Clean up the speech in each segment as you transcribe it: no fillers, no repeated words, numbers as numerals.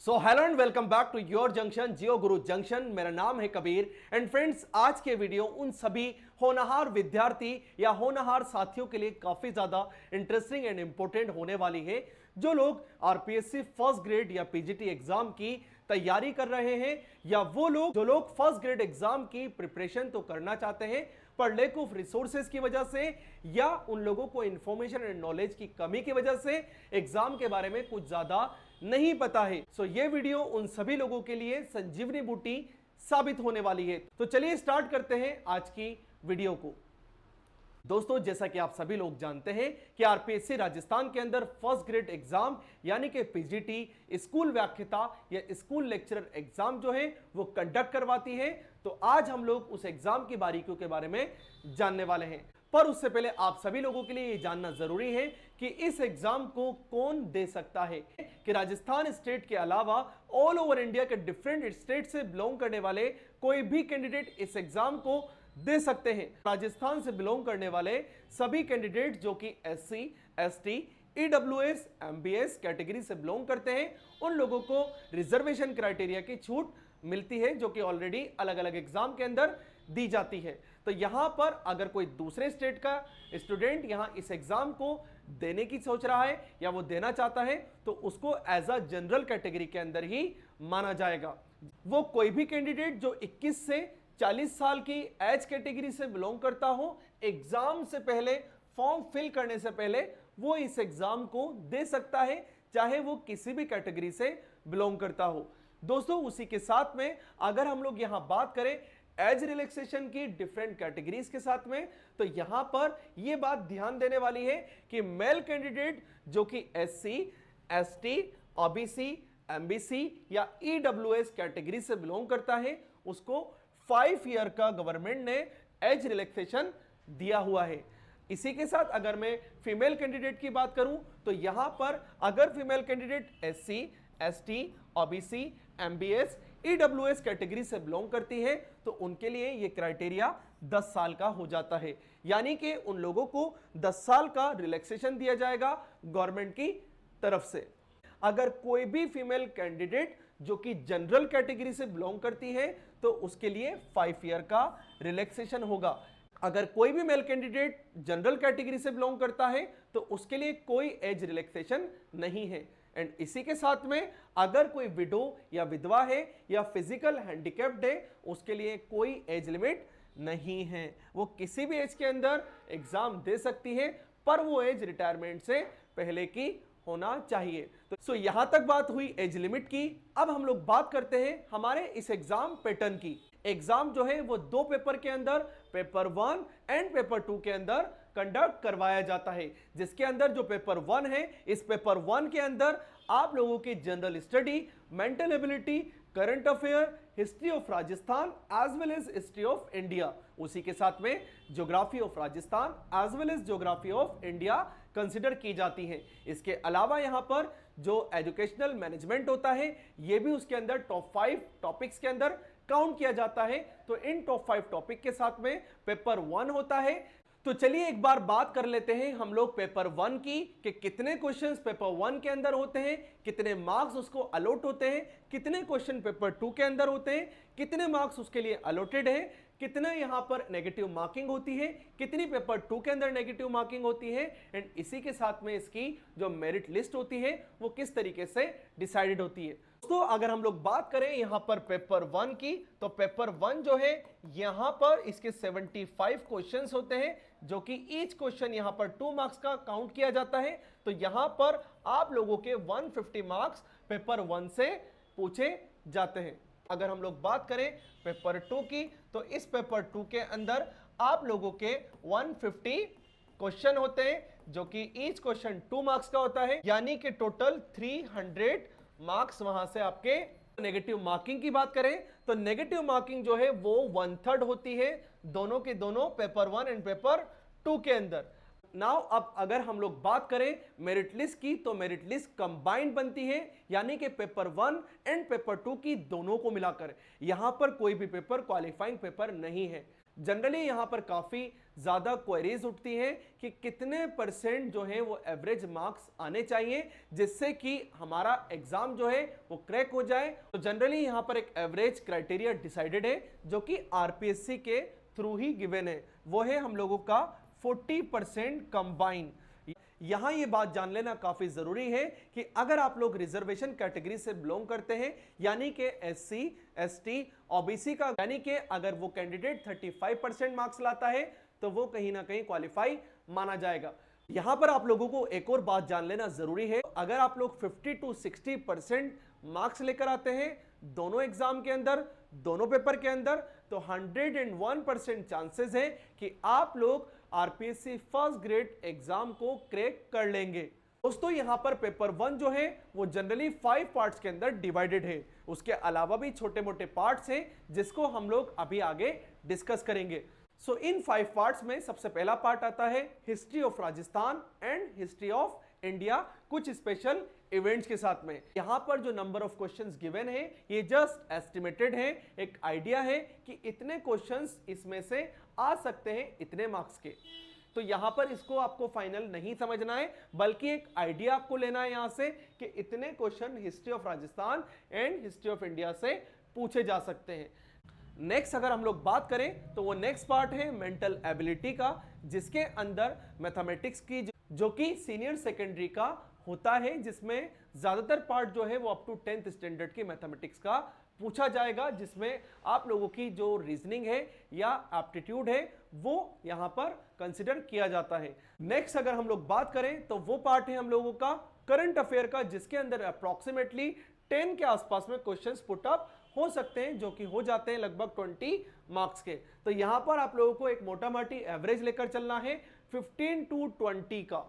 So hello and welcome back to your junction Jio Guru junction. मेरा नाम है कबीर एंड फ्रेंड्स, आज के वीडियो उन सभी होनहार विद्यार्थी या होनहार साथियों के लिए काफी ज्यादा इंटरेस्टिंग एंड इंपॉर्टेंट होने वाली है जो लोग आरपीएससी फर्स्ट ग्रेड या पीजीटी एग्जाम की तैयारी कर रहे हैं या वो लोग जो लोग फर्स्ट ग्रेड एग्जाम की प्रिपरेशन तो करना चाहते हैं पर लैक ऑफ रिसोर्सेज की वजह से या उन लोगों को इंफॉर्मेशन एंड नॉलेज की कमी की वजह से एग्जाम के बारे में कुछ ज्यादा नहीं पता है। सो ये वीडियो उन सभी लोगों के लिए संजीवनी बूटी साबित होने वाली है। तो चलिए स्टार्ट करते हैं आज की वीडियो को। दोस्तों, जैसा कि आप सभी लोग जानते हैं कि आरपीएससी राजस्थान के अंदर फर्स्ट ग्रेड एग्जाम यानी कि पीजीटी स्कूल व्याख्याता या स्कूल लेक्चरर एग्जाम जो है वो कंडक्ट करवाती है। तो आज हम लोग उस एग्जाम की बारीकियों के बारे में जानने वाले हैं, पर उससे पहले आप सभी लोगों के लिए ये जानना जरूरी है कि इस एग्जाम को कौन दे सकता है। कि राजस्थान स्टेट के अलावा ऑल ओवर इंडिया के डिफरेंट स्टेट से बिलोंग करने वाले कोई भी कैंडिडेट इस एग्जाम को दे सकते हैं। राजस्थान से बिलोंग करने वाले सभी कैंडिडेट जो कि SC, ST, EWS, MBS category से बिलोंग करते हैं, उन लोगों को रिजर्वेशन क्राइटेरिया की छूट मिलती है जो कि ऑलरेडी अलग अलग एग्जाम के अंदर दी जाती है। तो यहां पर अगर कोई दूसरे स्टेट का स्टूडेंट यहां इस एग्जाम को देने की सोच रहा है या वो देना चाहता है तो उसको एज अ जनरल कैटेगरी के अंदर ही माना जाएगा। वो कोई भी कैंडिडेट जो 21 से 40 साल की एज कैटेगरी से बिलोंग करता हो, एग्जाम से पहले फॉर्म फिल करने से पहले वो इस एग्जाम को दे सकता है, चाहे वो किसी भी कैटेगरी से बिलोंग करता हो। दोस्तों, उसी के साथ में अगर हम लोग यहां बात करें एज रिलैक्सेशन की डिफरेंट कैटेगरीज के साथ में, तो यहां पर यह बात ध्यान देने वाली है कि मेल कैंडिडेट जो कि एससी, एसटी, ओबीसी, एमबीसी या ईडब्ल्यूएस कैटेगरी से बिलोंग करता है उसको 5 ईयर का गवर्नमेंट ने एज रिलैक्सेशन दिया हुआ है। इसी के साथ अगर मैं फीमेल कैंडिडेट की बात करूं तो यहां पर अगर female candidate SC, ST, OBC, MBS, EWS category से बिलोंग करती है तो उनके लिए यह क्राइटेरिया 10 साल का हो जाता है, यानी कि उन लोगों को 10 साल का रिलैक्सेशन दिया जाएगा गवर्नमेंट की तरफ से। अगर कोई भी फीमेल कैंडिडेट जो कि जनरल कैटेगरी से बिलोंग करती है तो उसके लिए 5 ईयर का रिलैक्सेशन होगा। अगर कोई भी मेल कैंडिडेट जनरल कैटेगरी से बिलोंग करता है तो उसके लिए कोई एज रिलैक्सेशन नहीं है। एंड इसी के साथ में अगर कोई विडो या विधवा है या फिजिकल हैंडिकैप्ड है उसके लिए कोई एज लिमिट नहीं है, वो किसी भी एज के अंदर एग्जाम दे सकती है, पर वो एज रिटायरमेंट से पहले की होना चाहिए। तो यहां तक बात हुई एज लिमिट की। अब हम लोग बात करते हैं हमारे इस एग्जाम पैटर्न की। एग्जाम जो है वो 2 पेपर के अंदर, पेपर 1 एंड पेपर 2 के अंदर कंडक्ट करवाया जाता है। जिसके अंदर जो पेपर 1 है, इस पेपर 1 के अंदर आप लोगों की general study, mental ability, current affair, history of Rajasthan as well as history of India, उसी के साथ में geography of Rajasthan as well as geography of India consider की जाती है। इसके अलावा यहां पर जो एजुकेशनल मैनेजमेंट होता है यह भी उसके अंदर टॉप 5 टॉपिक्स के अंदर काउंट किया जाता है। तो इन टॉप 5 टॉपिक के साथ में पेपर 1 होता है। तो चलिए एक बार बात कर लेते हैं हम लोग पेपर 1 की कि कितने क्वेश्चंस पेपर 1 के अंदर होते हैं, कितने मार्क्स उसको अलॉट होते हैं, कितने क्वेश्चन पेपर 2 के अंदर होते हैं, कितने मार्क्स उसके लिए अलॉटेड है, कितने यहां पर नेगेटिव मार्किंग होती है, कितनी पेपर 2 के अंदर नेगेटिव मार्किंग होती है, एंड इसी के साथ में इसकी जो मेरिट लिस्ट होती है वो किस तरीके से डिसाइडेड होती है। दोस्तों, अगर हम लोग बात करें यहां पर पेपर 1 की तो पेपर 1 जो है यहां पर इसके 75 क्वेश्चंस होते हैं जो कि ईच क्वेश्चन यहां पर 2 मार्क्स का काउंट किया जाता है। तो यहां पर आप लोगों के 150 मार्क्स पेपर 1 से पूछे जाते हैं। अगर हम लोग बात करें पेपर 2 की तो इस पेपर 2 के अंदर आप लोगों के 150 क्वेश्चन होते हैं जो कि ईच क्वेश्चन 2 मार्क्स का होता है, यानी कि टोटल 300 मार्क्स वहां से आपके। नेगेटिव मार्किंग की बात करें तो नेगेटिव मार्किंग जो है वो 1/3 होती है दोनों के दोनों पेपर 1 एंड पेपर 2 के अंदर। नाउ अब अगर हम लोग बात करें मेरिट लिस्ट की तो मेरिट लिस्ट कंबाइंड बनती है, यानी कि पेपर 1 एंड पेपर 2 की दोनों को मिलाकर। यहां पर कोई भी पेपर क्वालिफाइंग पेपर नहीं है। जनरली यहां पर काफी ज्यादा क्वेरीज उठती हैं कि कितने परसेंट जो है वो एवरेज मार्क्स आने चाहिए जिससे कि हमारा एग्जाम जो है वो क्रैक हो जाए। तो जनरली यहां पर एक एवरेज क्राइटेरिया डिसाइडेड है जो कि आरपीएससी के थ्रू ही गिवन है, वो है हम लोगों का 40% कंबाइन। यहां ये बात जान लेना काफी जरूरी है कि अगर आप लोग रिजर्वेशन कैटेगरी से बिलोंग करते हैं यानी कि एससी, एसटी, ओबीसी का, यानी कि अगर वो कैंडिडेट 35% मार्क्स लाता है तो वो कहीं ना कहीं क्वालिफाई माना जाएगा। यहां पर आप लोगों को एक और बात जान लेना जरूरी है, अगर आप लोग 50 to 60% मार्क्स लेकर आते हैं दोनों एग्जाम के अंदर, दोनों पेपर के अंदर, तो 101% चांसेस है कि आप लोग आरपीएससी फर्स्ट ग्रेड एग्जाम को क्रैक कर लेंगे। दोस्तों यहां पर पेपर 1 जो है वो जनरली 5 पार्ट्स के अंदर डिवाइडेड है, उसके अलावा भी छोटे मोटे पार्ट्स हैं जिसको हम लोग अभी आगे डिस्कस करेंगे। सो इन 5 पार्ट्स में सबसे पहला पार्ट आता है history of Rajasthan and history of India, कुछ स्पेशल इवेंट्स के साथ में। यहां पर जो नंबर ऑफ क्वेश्चंस गिवन है ये जस्ट एस्टिमेटेड है, एक आइडिया है कि इतने क्वेश्चंस इसमें से आ सकते हैं इतने मार्क्स के। तो यहां पर इसको आपको फाइनल नहीं समझना है बल्कि एक आइडिया आपको लेना है यहां से कि इतने question history of Rajasthan and history of India से पूछे जा सकते हैं। नेक्स्ट अगर हम लोग बात करें तो वो नेक्स्ट पार्ट है मेंटल एबिलिटी का, जिसके अंदर मैथमेटिक्स की जो कि सीनियर सेकेंडरी का होता है, जिसमें ज्यादातर पार्ट जो है वो अप टू 10th स्टैंडर्ड की मैथमेटिक्स का पूछा जाएगा, जिसमें आप लोगों की जो रीजनिंग है या एप्टीट्यूड है वो यहां पर कंसिडर किया जाता है। नेक्स्ट अगर हम लोग बात करें तो वो पार्ट है हम लोगों का करंट अफेयर का, जिसके अंदर अप्रोक्सीमेटली 10 के आसपास में क्वेश्चंस पुट अप हो सकते हैं जो कि हो जाते हैं लगभग 20 मार्क्स के। तो यहां पर आप लोगों को एक मोटा मोटी एवरेज लेकर चलना है 15 to 20 का,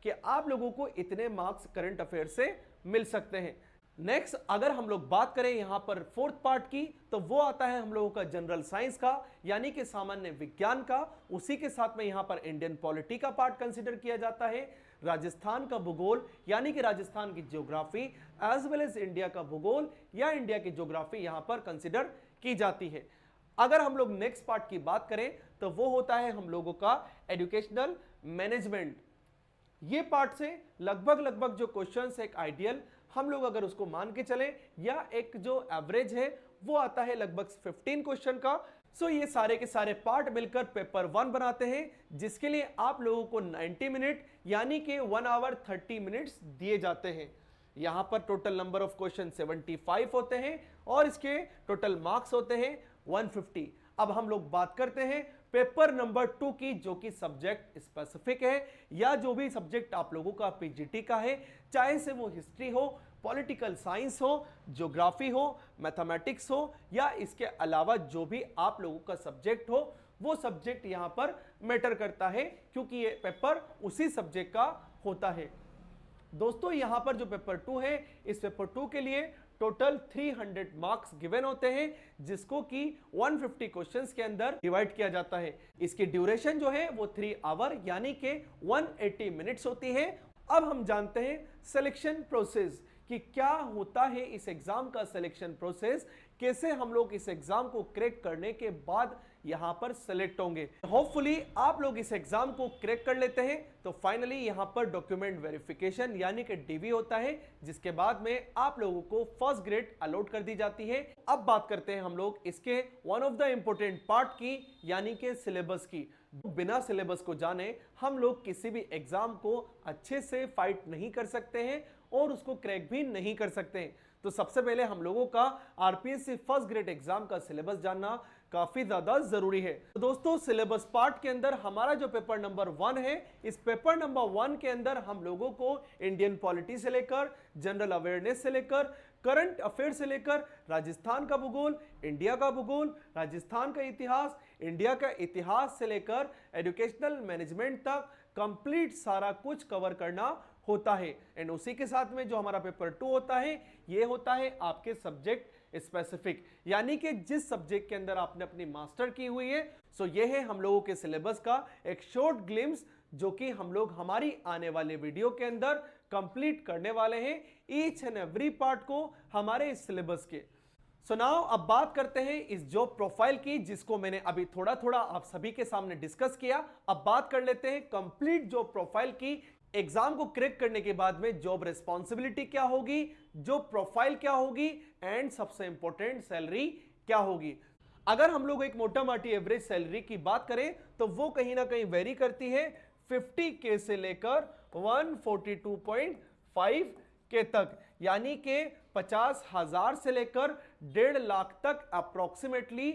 कि आप लोगों को इतने मार्क्स करंट अफेयर से मिल सकते हैं। नेक्स्ट अगर हम लोग बात करें यहां पर फोर्थ पार्ट की तो वो आता है हम लोगों का जनरल साइंस का यानी कि सामान्य विज्ञान का, उसी के साथ में यहां पर इंडियन पॉलिटी का पार्ट कंसीडर किया जाता है, राजस्थान का भूगोल यानी कि राजस्थान की geography as well as India का भूगोल या इंडिया की ज्योग्राफी यहां पर कंसीडर की जाती है। अगर हम लोग नेक्स्ट पार्ट की बात करें तो वो होता है हम लोगों का एजुकेशनल मैनेजमेंट। ये पार्ट से लगभग जो क्वेश्चंस एक आइडियल हम लोग अगर उसको मान के चलें या एक जो एवरेज है वो आता है लगभग 15 क्वेश्चन का। सो ये सारे के सारे पार्ट मिलकर पेपर 1 बनाते हैं, जिसके लिए आप लोगों को 90 मिनट यानी कि 1 आवर 30 मिनट्स दिए जाते हैं। यहां पर टोटल नंबर ऑफ क्वेश्चन 75 होते हैं और इसके टोटल मार्क्स होते हैं 150। अब हम लोग बात करते हैं पेपर नंबर 2 की, जो कि सब्जेक्ट स्पेसिफिक है या जो भी सब्जेक्ट आप लोगों का पीजीटी का है, चाहे से वो हिस्ट्री हो, पॉलिटिकल साइंस हो, ज्योग्राफी हो, मैथमेटिक्स हो या इसके अलावा जो भी आप लोगों का सब्जेक्ट हो, वो सब्जेक्ट यहां पर मैटर करता है क्योंकि ये पेपर उसी सब्जेक्ट का होता है। दोस्तों यहां पर जो पेपर 2 है, इस पेपर 2 के लिए टोटल 300 मार्क्स गिवन होते हैं, जिसको कि 150 क्वेश्चंस के अंदर डिवाइड किया जाता है। इसकी ड्यूरेशन जो है वो 3 आवर यानी कि 180 मिनट्स होती है। अब हम जानते हैं सिलेक्शन प्रोसेस कि क्या होता है इस एग्जाम का सिलेक्शन प्रोसेस, कैसे हम लोग इस एग्जाम को क्रैक करने के बाद यहां पर सिलेक्ट होंगे। होपफुली आप लोग इस एग्जाम को क्रैक कर लेते हैं तो फाइनली यहां पर डॉक्यूमेंट वेरिफिकेशन यानी कि डीवी होता है, जिसके बाद में आप लोगों को फर्स्ट ग्रेड अलॉट कर दी जाती है। अब बात करते हैं हम लोग इसके one of the important part की यानी कि सिलेबस की। बिना सिलेबस को जाने हम लोग किसी भी एग्जाम को अच्छे से फाइट नहीं कर सकते हैं और उसको क्रैक भी नहीं कर सकते हैं। तो सबसे पहले हम लोगों का आरपीएससी फर्स्ट ग्रेड एग्जाम का सिलेबस जानना काफी ज्यादा जरूरी है। तो दोस्तों सिलेबस पार्ट के अंदर हमारा जो पेपर नंबर 1 है, इस पेपर नंबर 1 के अंदर हम लोगों को इंडियन पॉलिटी से लेकर जनरल अवेयरनेस से लेकर करंट अफेयर से लेकर राजस्थान का भूगोल, इंडिया का भूगोल, राजस्थान का इतिहास, इंडिया का इतिहास से लेकर एजुकेशनल मैनेजमेंट तक कंप्लीट सारा कुछ कवर करना होता है। एंड उसी के साथ में जो हमारा पेपर 2 होता है, ये होता है आपके सब्जेक्ट स्पेसिफिक, यानी कि जिस सब्जेक्ट के अंदर आपने अपनी मास्टर की हुई है। सो ये है हम लोगों के सिलेबस का एक शॉर्ट ग्लिम्स, जो कि हम लोग हमारी आने वाले वीडियो के अंदर कंप्लीट करने वाले हैं ईच एंड एवरी पार्ट को हमारे इस सिलेबस के। सो नाउ अब बात करते हैं इस जॉब प्रोफाइल की, जिसको मैंने अभी थोड़ा थोड़ा आप सभी के सामने डिस्कस किया। अब बात कर लेते हैं कंप्लीट जॉब प्रोफाइल की। एग्जाम को क्रैक करने के बाद में जॉब रिस्पॉन्सिबिलिटी क्या होगी, जॉब प्रोफाइल क्या होगी, एंड सबसे इंपॉर्टेंट सैलरी क्या होगी। अगर हम लोग एक मोटा माटी एवरेज सैलरी की बात करें तो वो कहीं ना कहीं वेरी करती है 50K से लेकर 142.5K तक, यानी कि 50,000 से लेकर 1.5 लाख तक अप्रोक्सीमेटली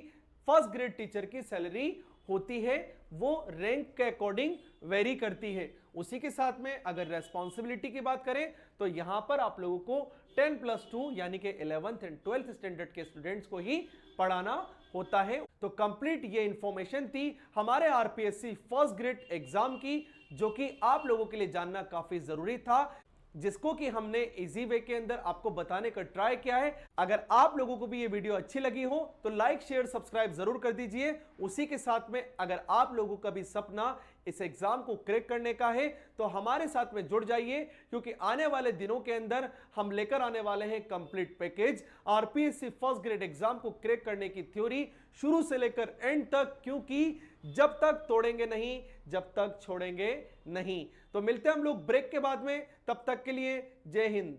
फर्स्ट ग्रेड टीचर की सैलरी होती है। वो रैंक के अकॉर्डिंग वेरी करती है। उसी के साथ में अगर रेस्पॉन्सिबिलिटी की बात करें तो यहां पर आप लोगों को 10+2 यानी कि 11th एंड 12th स्टैंडर्ड के स्टूडेंट्स को ही पढ़ाना होता है। तो कंप्लीट ये इंफॉर्मेशन थी हमारे आरपीएससी फर्स्ट ग्रेड एग्जाम की, जो कि आप लोगों के लिए जानना काफी जरूरी था, जिसको कि हमने इजी वे के अंदर आपको बताने का ट्राई किया है। अगर आप लोगों को भी ये वीडियो अच्छी लगी हो तो लाइक शेयर सब्सक्राइब जरूर कर दीजिए। उसी के साथ में अगर आप लोगों का भी सपना इस एग्जाम को क्रैक करने का है तो हमारे साथ में जुड़ जाइए, क्योंकि आने वाले दिनों के अंदर हम लेकर आने वाले हैं complete package RPSC first grade exam को क्रैक करने की थ्योरी शुरू से लेकर एंड तक, क्योंकि जब तक तोड़ेंगे नहीं जब तक छोड़ेंगे नहीं। तो मिलते हैं हम लोग ब्रेक के बाद में, तब तक के लिए जय हिंद।